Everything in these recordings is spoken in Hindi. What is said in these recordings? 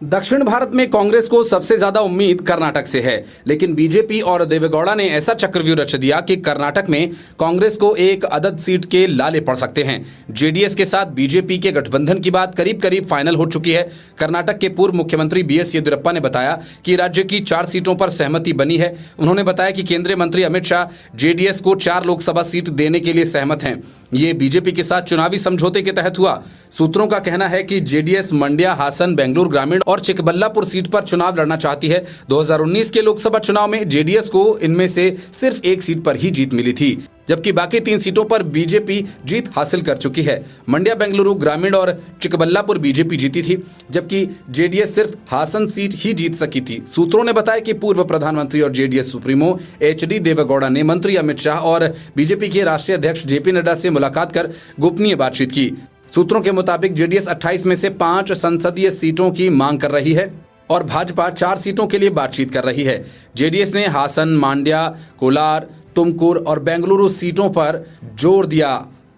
दक्षिण भारत में कांग्रेस को सबसे ज्यादा उम्मीद कर्नाटक से है, लेकिन बीजेपी और देवेगौड़ा ने ऐसा चक्रव्यूह रच दिया कि कर्नाटक में कांग्रेस को एक अदद सीट के लाले पड़ सकते हैं। जेडीएस के साथ बीजेपी के गठबंधन की बात करीब करीब फाइनल हो चुकी है। कर्नाटक के पूर्व मुख्यमंत्री बीएस येदियुरप्पा ने बताया कि राज्य की 4 सीटों पर सहमति बनी है। उन्होंने बताया कि केंद्रीय मंत्री अमित शाह जेडीएस को 4 लोकसभा सीट देने के लिए सहमत हैं। ये बीजेपी के साथ चुनावी समझौते के तहत हुआ। सूत्रों का कहना है कि जेडीएस मंड्या, हासन, बेंगलुरु ग्रामीण और चिकबल्लापुर सीट पर चुनाव लड़ना चाहती है। 2019 के लोकसभा चुनाव में जेडीएस को इनमें से सिर्फ 1 सीट पर ही जीत मिली थी, जबकि बाकी 3 सीटों पर बीजेपी जीत हासिल कर चुकी है। मंड्या, बेंगलुरु ग्रामीण और चिकबल्लापुर बीजेपी जीती थी, जबकि जेडीएस सिर्फ हासन सीट ही जीत सकी थी। सूत्रों ने बताया कि पूर्व प्रधानमंत्री और जेडीएस सुप्रीमो एचडी देवेगौड़ा ने मंत्री अमित शाह और बीजेपी के राष्ट्रीय अध्यक्ष जेपी नड्डा से मुलाकात कर गोपनीय बातचीत की। सूत्रों के मुताबिक जेडीएस 28 में से 5 संसदीय सीटों की मांग कर रही है और भाजपा 4 सीटों के लिए बातचीत कर रही है। जेडीएस ने हासन, मांड्या, कोलार, तुमकुर और बेंगलुरु सीटों पर जोर दिया।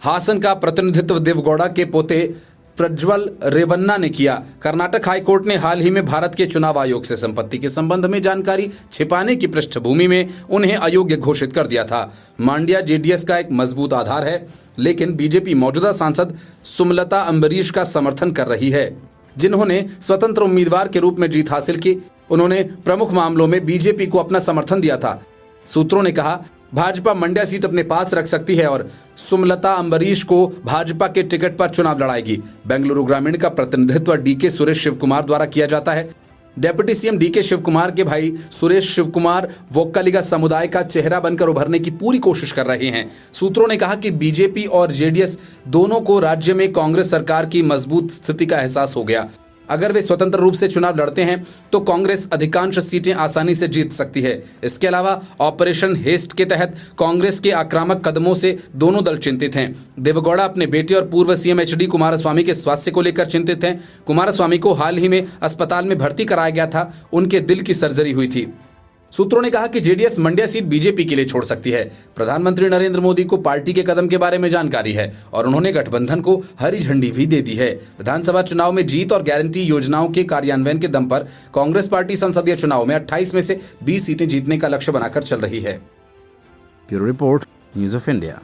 हासन का प्रतिनिधित्व देवेगौड़ा के पोते प्रज्वल रेवन्ना ने किया। कर्नाटक हाईकोर्ट ने हाल ही में भारत के चुनाव आयोग से संपत्ति के संबंध में जानकारी छिपाने की पृष्ठभूमि में उन्हें अयोग्य घोषित कर दिया था। मांड्या जेडीएस का एक मजबूत आधार है, लेकिन बीजेपी मौजूदा सांसद सुमलता अंबरीश का समर्थन कर रही है, जिन्होंने स्वतंत्र उम्मीदवार के रूप में जीत हासिल की। उन्होंने प्रमुख मामलों में बीजेपी को अपना समर्थन दिया था। सूत्रों ने कहा, भाजपा मंड्या सीट अपने पास रख सकती है और सुमलता अंबरीश को भाजपा के टिकट पर चुनाव लड़ाएगी। बेंगलुरु ग्रामीण का प्रतिनिधित्व डीके सुरेश शिवकुमार द्वारा किया जाता है। डेप्यूटी सीएम डीके शिवकुमार के भाई सुरेश शिवकुमार वोक्कालिगा समुदाय का चेहरा बनकर उभरने की पूरी कोशिश कर रहे हैं। सूत्रों ने कहा कि बीजेपी और जेडीएस दोनों को राज्य में कांग्रेस सरकार की मजबूत स्थिति का एहसास हो गया। अगर वे स्वतंत्र रूप से चुनाव लड़ते हैं तो कांग्रेस अधिकांश सीटें आसानी से जीत सकती है। इसके अलावा ऑपरेशन हेस्ट के तहत कांग्रेस के आक्रामक कदमों से दोनों दल चिंतित हैं। देवेगौड़ा अपने बेटे और पूर्व सीएम एचडी कुमारस्वामी के स्वास्थ्य को लेकर चिंतित हैं। कुमारस्वामी को हाल ही में अस्पताल में भर्ती कराया गया था, उनके दिल की सर्जरी हुई थी। सूत्रों ने कहा कि जेडीएस मंड्या सीट बीजेपी के लिए छोड़ सकती है। प्रधानमंत्री नरेंद्र मोदी को पार्टी के कदम के बारे में जानकारी है और उन्होंने गठबंधन को हरी झंडी भी दे दी है। विधानसभा चुनाव में जीत और गारंटी योजनाओं के कार्यान्वयन के दम पर कांग्रेस पार्टी संसदीय चुनाव में 28 में से 20 सीटें जीतने का लक्ष्य बनाकर चल रही है। Bureau report, news of India.